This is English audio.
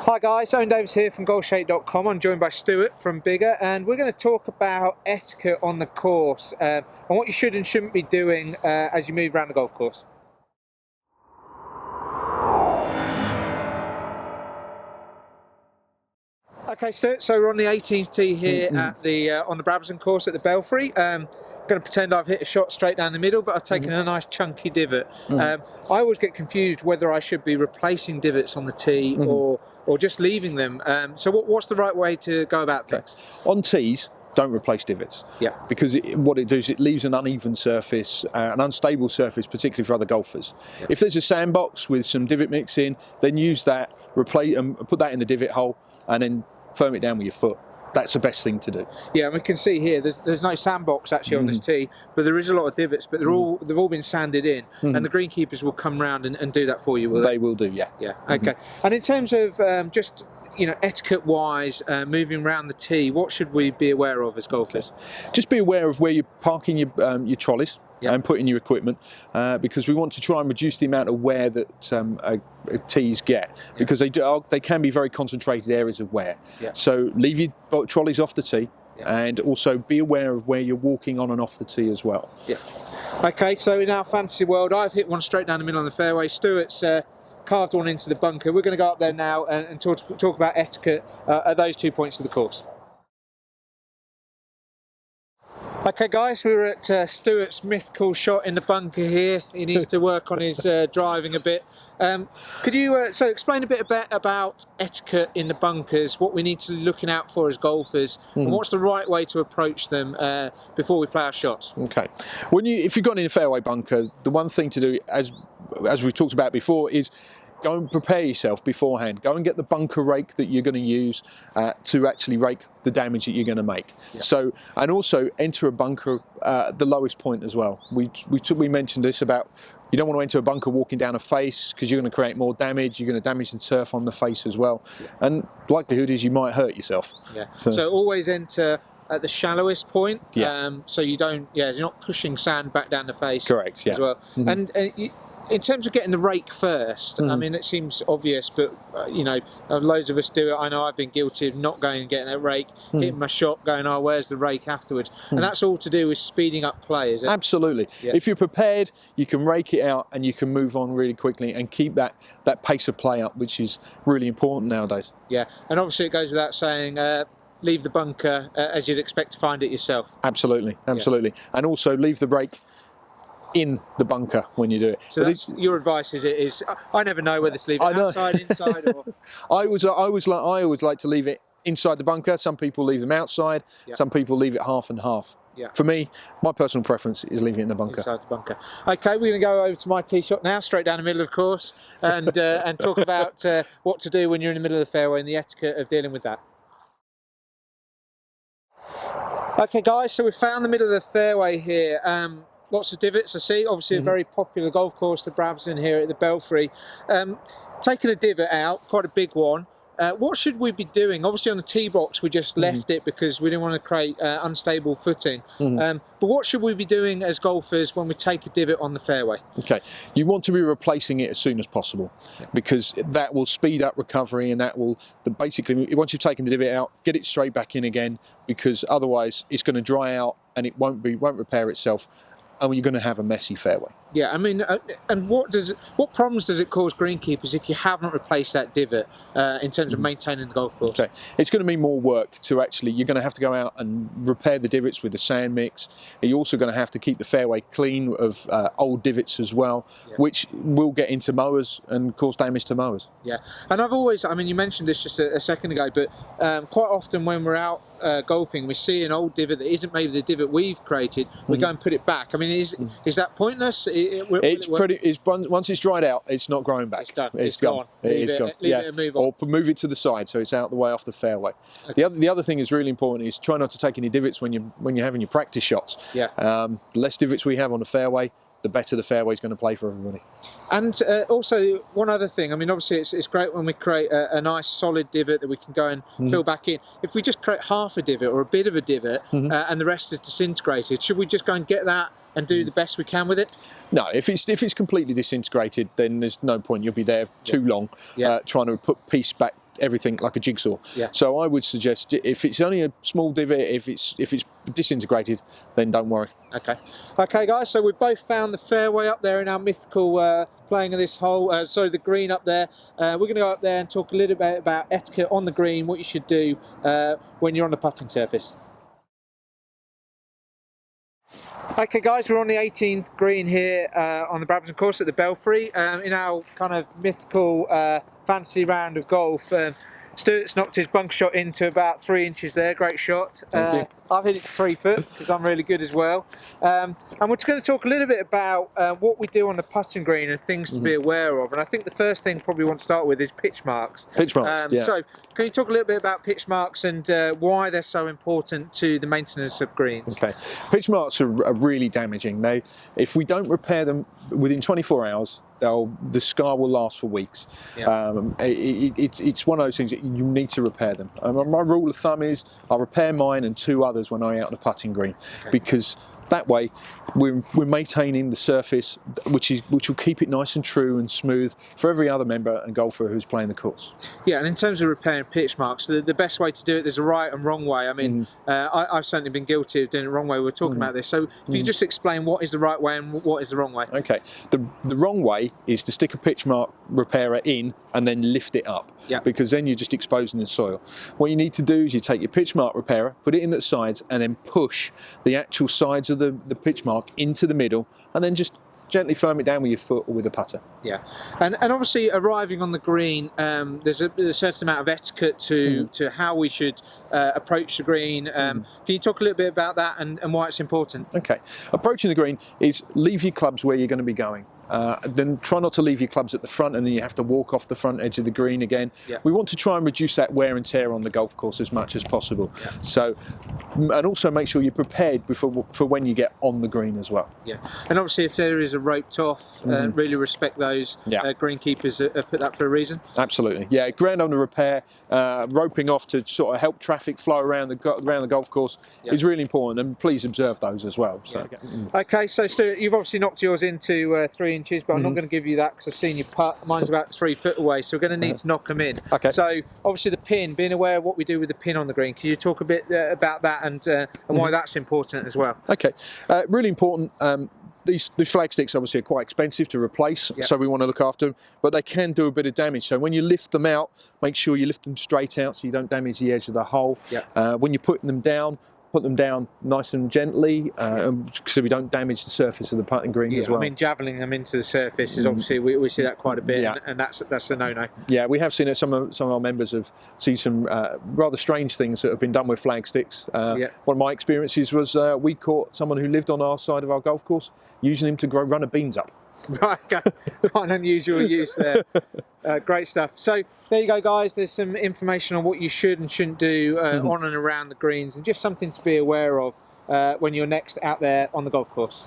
Hi guys, Owen Davis here from Golfshake.com. I'm joined by Stuart from Bigger, and we're going to talk about etiquette on the course and what you should and shouldn't be doing as you move around the golf course. Okay, Stuart, so we're on the 18th tee here at the on the Brabazon course at the Belfry. I'm going to pretend I've hit a shot straight down the middle, but I've taken a nice chunky divot. I always get confused whether I should be replacing divots on the tee or just leaving them. So what's the right way to go about things? On tees, don't replace divots. Yeah. Because what it does, it leaves an uneven surface, an unstable surface, particularly for other golfers. Yeah. If there's a sandbox with some divot mix in, then use that, replace and put that in the divot hole, and then firm it down with your foot. That's the best thing to do. Yeah, and we can see here there's no sandbox actually on this tee, but there is a lot of divots, but they've all been sanded in, and the greenkeepers will come round and do that for you, will they? They will do, yeah. Yeah. Okay. And in terms of just etiquette-wise, moving around the tee, what should we be aware of as golfers? Okay. Just be aware of where you're parking your trolleys. Yep. And put in your equipment because we want to try and reduce the amount of wear that tees get, because they can be very concentrated areas of wear. Yep. So leave your trolleys off the tee, and also be aware of where you're walking on and off the tee as well. Yeah. Okay, so in our fantasy world, I've hit one straight down the middle on the fairway. Stuart's carved one into the bunker. We're going to go up there now and talk about etiquette at those 2 points of the course. Okay guys, we're at Stuart's mythical shot in the bunker here. He needs to work on his driving a bit. Could you so explain a bit about etiquette in the bunkers, what we need to be looking out for as golfers, and what's the right way to approach them before we play our shots? Okay, if you've got in a fairway bunker, the one thing to do, as we've talked about before, is go and prepare yourself beforehand. Go and get the bunker rake that you're going to use to actually rake the damage that you're going to make. Yeah. So, and also enter a bunker at the lowest point as well. We mentioned this about you don't want to enter a bunker walking down a face, because you're going to create more damage. You're going to damage the turf on the face as well, and likelihood is you might hurt yourself. Yeah. So always enter at the shallowest point. Yeah. So you don't. Yeah. You're not pushing sand back down the face. Correct. Yeah. As well. And in terms of getting the rake first, I mean, it seems obvious, but loads of us do it. I know I've been guilty of not going and getting that rake, hitting my shot, going, oh, where's the rake afterwards? And that's all to do with speeding up play, is it? Absolutely. Yeah. If you're prepared, you can rake it out and you can move on really quickly and keep that pace of play up, which is really important nowadays. Yeah, and obviously it goes without saying, leave the bunker as you'd expect to find it yourself. Absolutely, absolutely. Yeah. And also leave the rake in the bunker when you do it. So that's your advice, is I never know whether to leave it outside, inside, or I always like to leave it inside the bunker. Some people leave them outside. Yep. Some people leave it half and half. Yeah. For me, my personal preference is leaving it in the bunker. Inside the bunker. Okay, we're going to go over to my tee shot now, straight down the middle of the course, and talk about what to do when you're in the middle of the fairway and the etiquette of dealing with that. Okay guys, so we found the middle of the fairway here. Lots of divots, I see. Obviously a very popular golf course, the Brabazon here at the Belfry. Taking a divot out, quite a big one. What should we be doing? Obviously on the tee box we just left it because we didn't want to create unstable footing. But what should we be doing as golfers when we take a divot on the fairway? Okay, you want to be replacing it as soon as possible, because that will speed up recovery, and that will basically, once you've taken the divot out, get it straight back in again, because otherwise it's going to dry out and it won't repair itself, and you're going to have a messy fairway. Yeah, I mean, and what problems does it cause greenkeepers if you haven't replaced that divot in terms of maintaining the golf course? Okay, it's going to mean more work to actually. You're going to have to go out and repair the divots with the sand mix. You're also going to have to keep the fairway clean of old divots as well, which will get into mowers and cause damage to mowers. Yeah, and I've always, I mean, you mentioned this just a second ago, but quite often when we're out golfing, we see an old divot that isn't maybe the divot we've created, we go and put it back. I mean, is that pointless? Once it's dried out, it's not growing back. It's done. It's gone. Leave it and move on. Or move it to the side so it's out the way off the fairway. Okay. The other thing is really important is try not to take any divots when you're having your practice shots. Yeah. The less divots we have on the fairway, the better the fairway is going to play for everybody. And also one other thing, I mean, obviously it's great when we create a nice solid divot that we can go and fill back in. If we just create half a divot or a bit of a divot and the rest is disintegrated, should we just go and get that and do the best we can with it? No, if it's completely disintegrated, then there's no point. You'll be there too long trying to put piece back everything like a jigsaw. Yeah. So I would suggest if it's only a small divot, if it's disintegrated, then don't worry. Okay, guys. So we've both found the fairway up there in our mythical playing of this hole. The green up there. We're going to go up there and talk a little bit about etiquette on the green, what you should do when you're on the putting surface. Okay guys, we're on the 18th green here on the Brabazon course at the Belfry in our kind of mythical fantasy round of golf. Stuart's knocked his bunker shot into about 3 inches there, great shot. Thank you. I've hit it to 3 foot because I'm really good as well. And we're just going to talk a little bit about what we do on the putting green and things to be aware of. And I think the first thing probably want to start with is pitch marks. Pitch marks, yeah. So can you talk a little bit about pitch marks and why they're so important to the maintenance of greens? Okay, pitch marks are really damaging. If we don't repair them within 24 hours, the scar will last for weeks. Yeah. It's one of those things that you need to repair them. My rule of thumb is I repair mine and 2 others when I'm out on the putting green, because that way we're maintaining the surface, which will keep it nice and true and smooth for every other member and golfer who's playing the course. Yeah, and in terms of repairing pitch marks, the best way to do it, there's a right and wrong way. I mean, I've certainly been guilty of doing it the wrong way. We're talking about this. So if you just explain what is the right way and what is the wrong way. Okay, the wrong way is to stick a pitch mark repairer in and then lift it up, because then you're just exposing the soil. What you need to do is you take your pitch mark repairer, put it in the sides, and then push the actual sides of the pitch mark into the middle, and then just gently firm it down with your foot or with a putter. Yeah, and obviously arriving on the green, there's a certain amount of etiquette to how we should approach the green. Can you talk a little bit about that and why it's important? Okay, approaching the green is leave your clubs where you're going to be going. Then try not to leave your clubs at the front and then you have to walk off the front edge of the green again. We want to try and reduce that wear and tear on the golf course as much as possible. So, and also make sure you're prepared for when you get on the green as well. Yeah, and obviously if there is a roped off, really respect those. Greenkeepers have put that for a reason. Absolutely, yeah. Ground owner repair, roping off to sort of help traffic flow around the golf course is really important, and please observe those as well. So. Okay, so Stuart, you've obviously knocked yours into 3 inches, but I'm not going to give you that because I've seen you putt. Mine's about 3 foot away, so we're going to need to knock them in. Okay. So obviously the pin, being aware of what we do with the pin on the green, can you talk a bit about that and why that's important as well? Okay, really important. These flag sticks obviously are quite expensive to replace, so we want to look after them, but they can do a bit of damage. So when you lift them out, make sure you lift them straight out so you don't damage the edge of the hole. When you're putting them down, put them down nice and gently, so we don't damage the surface of the putting green as well. I mean, javelling them into the surface is obviously, we see that quite a bit, and that's a no-no. Yeah, we have seen it. Some of our members have seen some rather strange things that have been done with flag sticks. One of my experiences was we caught someone who lived on our side of our golf course using them to grow runner beans up. Right, okay. Quite an unusual use there. Great stuff. So there you go, guys. There's some information on what you should and shouldn't do on and around the greens, and just something to be aware of when you're next out there on the golf course.